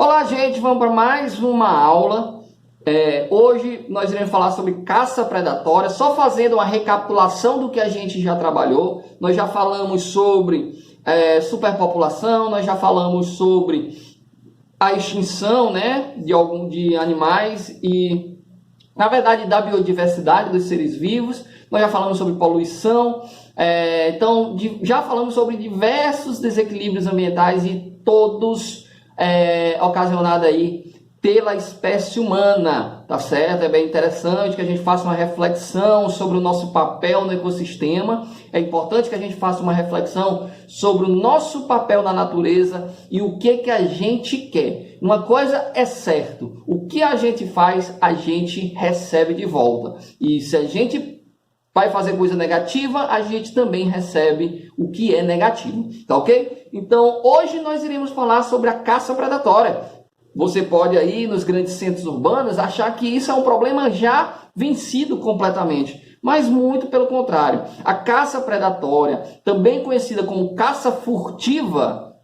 Olá, gente, vamos para mais uma aula. Hoje nós iremos falar sobre caça predatória, só fazendo uma recapitulação do que a gente já trabalhou. Nós já falamos sobre superpopulação, nós já falamos sobre a extinção, né, de animais e, na verdade, da biodiversidade dos seres vivos. Nós já falamos sobre poluição, já falamos sobre diversos desequilíbrios ambientais e todos ocasionados aí pela espécie humana, tá certo? É bem interessante que a gente faça uma reflexão sobre o nosso papel no ecossistema. É importante que a gente faça uma reflexão sobre o nosso papel na natureza e o que a gente quer. Uma coisa é certo, o que a gente faz, a gente recebe de volta. E se a gente vai fazer coisa negativa, a gente também recebe o que é negativo, tá ok? Então, hoje nós iremos falar sobre a caça predatória. Você pode aí, nos grandes centros urbanos, achar que isso é um problema já vencido completamente, mas muito pelo contrário. A caça predatória, também conhecida como caça furtiva,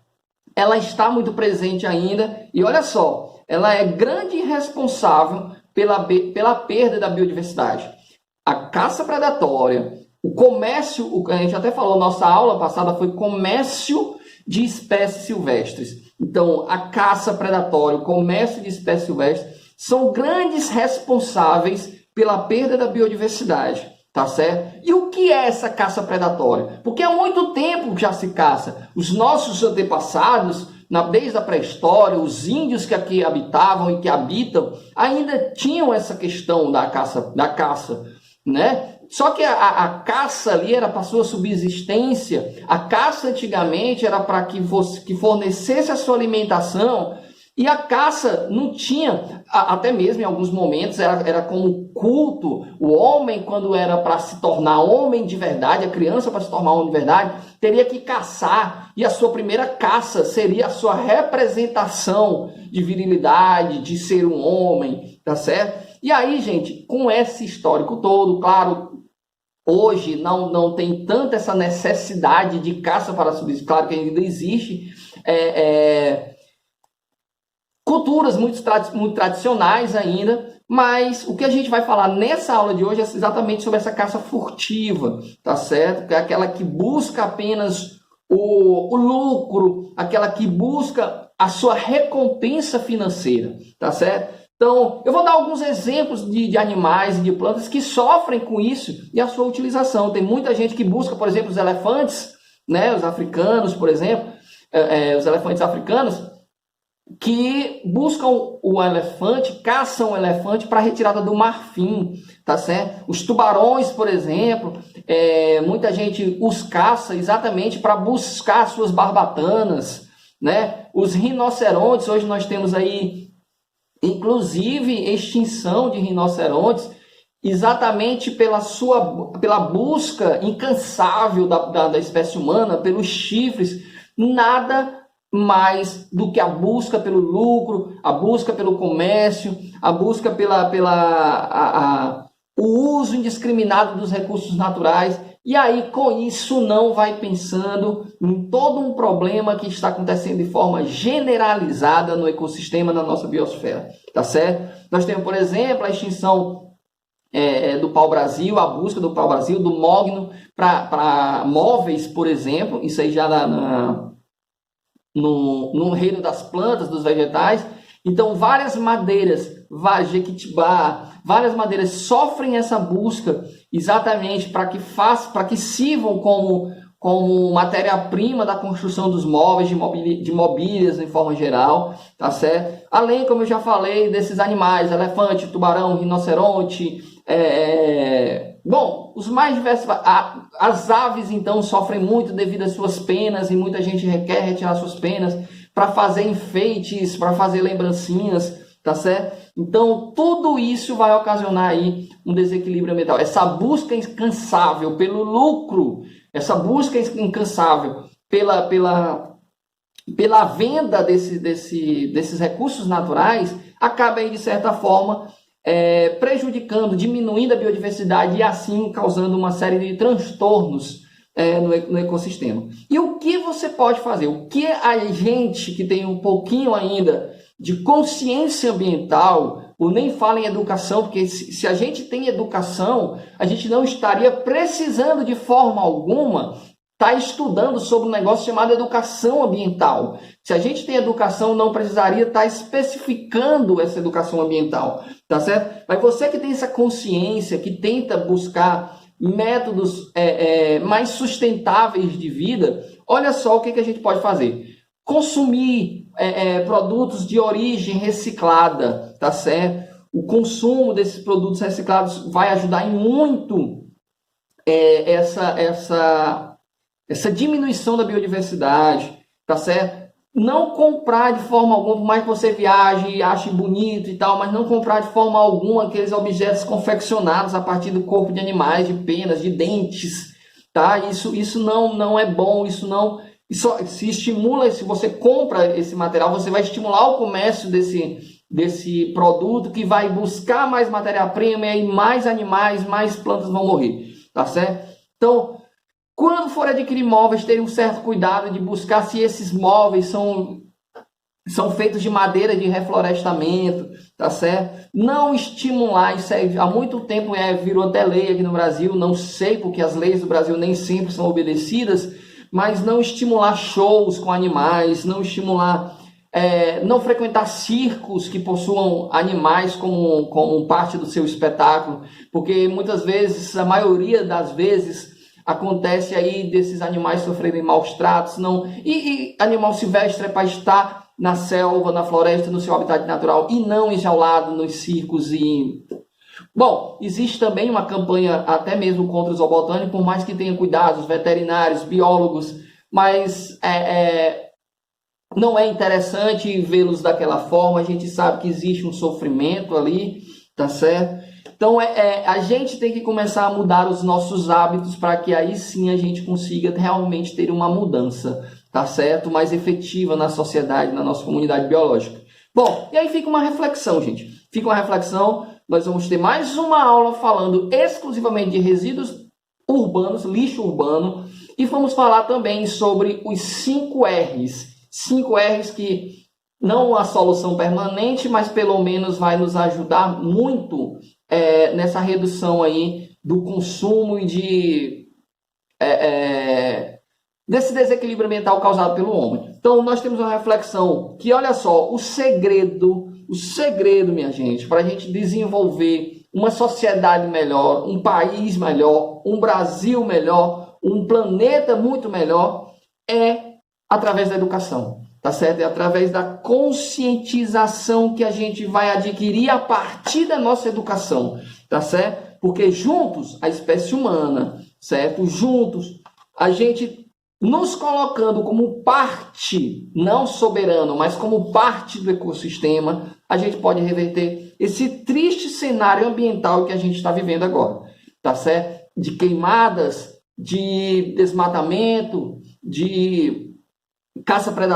ela está muito presente ainda e olha só, ela é grande responsável pela perda da biodiversidade. A caça predatória, o comércio, a gente até falou, nossa aula passada foi comércio de espécies silvestres. Então, a caça predatória, o comércio de espécies silvestres são grandes responsáveis pela perda da biodiversidade, tá certo? E o que é essa caça predatória? Porque há muito tempo já se caça. Os nossos antepassados, desde a pré-história, os índios que aqui habitavam e que habitam, ainda tinham essa questão da caça, né? Só que a caça ali era para sua subsistência. A caça antigamente era para que fornecesse a sua alimentação. E a caça não tinha, até mesmo em alguns momentos, era como culto. O homem, quando era para se tornar homem de verdade, a criança para se tornar homem de verdade, teria que caçar. E a sua primeira caça seria a sua representação de virilidade, de ser um homem, tá certo? E aí, gente, com esse histórico todo, claro, hoje não tem tanta essa necessidade de caça para subsistir. Claro que ainda existe culturas muito tradicionais ainda, mas o que a gente vai falar nessa aula de hoje é exatamente sobre essa caça furtiva, tá certo? Que é aquela que busca apenas o lucro, aquela que busca a sua recompensa financeira, tá certo? Então, eu vou dar alguns exemplos de animais e de plantas que sofrem com isso e a sua utilização. Tem muita gente que busca, por exemplo, os elefantes, né? Os africanos, por exemplo, os elefantes africanos, que buscam o elefante, caçam o elefante para retirada do marfim, tá certo? Os tubarões, por exemplo, muita gente os caça exatamente para buscar suas barbatanas, né? Os rinocerontes, hoje nós temos aí inclusive extinção de rinocerontes, exatamente pela busca incansável da espécie humana, pelos chifres, nada mais do que a busca pelo lucro, a busca pelo comércio, a busca o uso indiscriminado dos recursos naturais. E aí, com isso, não vai pensando em todo um problema que está acontecendo de forma generalizada no ecossistema, na nossa biosfera, tá certo? Nós temos, por exemplo, a extinção do pau-brasil, a busca do pau-brasil, do mogno para móveis, por exemplo, isso aí já no reino das plantas, dos vegetais. Então, várias madeiras, jequitibá, várias madeiras sofrem essa busca exatamente para que sirvam como matéria-prima da construção dos móveis, de mobílias em forma geral, tá certo? Além, como eu já falei, desses animais, elefante, tubarão, rinoceronte, bom, os mais diversos, as aves então sofrem muito devido às suas penas e muita gente quer retirar suas penas para fazer enfeites, para fazer lembrancinhas, tá certo? Então, tudo isso vai ocasionar aí um desequilíbrio ambiental. Essa busca incansável pelo lucro, essa busca incansável pela venda desses recursos naturais, acaba aí, de certa forma, prejudicando, diminuindo a biodiversidade e assim causando uma série de transtornos no ecossistema. E o que você pode fazer? O que a gente que tem um pouquinho ainda de consciência ambiental, ou nem fala em educação, porque se a gente tem educação, a gente não estaria precisando de forma alguma estar estudando sobre um negócio chamado educação ambiental. Se a gente tem educação, não precisaria estar especificando essa educação ambiental, tá certo? Mas você que tem essa consciência, que tenta buscar métodos mais sustentáveis de vida, olha só o que a gente pode fazer. Consumir produtos de origem reciclada, tá certo? O consumo desses produtos reciclados vai ajudar em muito essa diminuição da biodiversidade, tá certo? Não comprar de forma alguma, por mais que você viaje e ache bonito e tal, mas não comprar de forma alguma aqueles objetos confeccionados a partir do corpo de animais, de penas, de dentes, tá? Isso não é bom, isso se estimula. Se você compra esse material, você vai estimular o comércio desse produto, que vai buscar mais matéria-prima, e aí mais animais, mais plantas vão morrer, tá certo? Então, quando for adquirir móveis, ter um certo cuidado de buscar se esses móveis são feitos de madeira de reflorestamento, tá certo? Não estimular, isso há muito tempo virou até lei aqui no Brasil, não sei porque as leis do Brasil nem sempre são obedecidas, mas não estimular shows com animais, não estimular, não frequentar circos que possuam animais como parte do seu espetáculo, porque muitas vezes, a maioria das vezes, acontece aí desses animais sofrerem maus tratos, e animal silvestre é para estar na selva, na floresta, no seu habitat natural, e não enjaulado nos circos. Bom, existe também uma campanha até mesmo contra o zoobotânico, por mais que tenha cuidados, veterinários, biólogos, mas não é interessante vê-los daquela forma. A gente sabe que existe um sofrimento ali, tá certo? Então, a gente tem que começar a mudar os nossos hábitos para que aí sim a gente consiga realmente ter uma mudança, tá certo? Mais efetiva na sociedade, na nossa comunidade biológica. Bom, e aí fica uma reflexão, gente. Fica uma reflexão. Nós vamos ter mais uma aula falando exclusivamente de resíduos urbanos, lixo urbano, e vamos falar também sobre os 5 R's. 5 R's que não a solução permanente, mas pelo menos vai nos ajudar muito nessa redução aí do consumo e desse desequilíbrio ambiental causado pelo homem. Então, nós temos uma reflexão que, olha só, o segredo, minha gente, para a gente desenvolver uma sociedade melhor, um país melhor, um Brasil melhor, um planeta muito melhor, é através da educação. Tá certo? É através da conscientização que a gente vai adquirir a partir da nossa educação, tá certo? Porque juntos, a espécie humana, certo? Juntos, a gente nos colocando como parte, não soberano, mas como parte do ecossistema, a gente pode reverter esse triste cenário ambiental que a gente está vivendo agora, tá certo? De queimadas, de desmatamento, de caça predatória.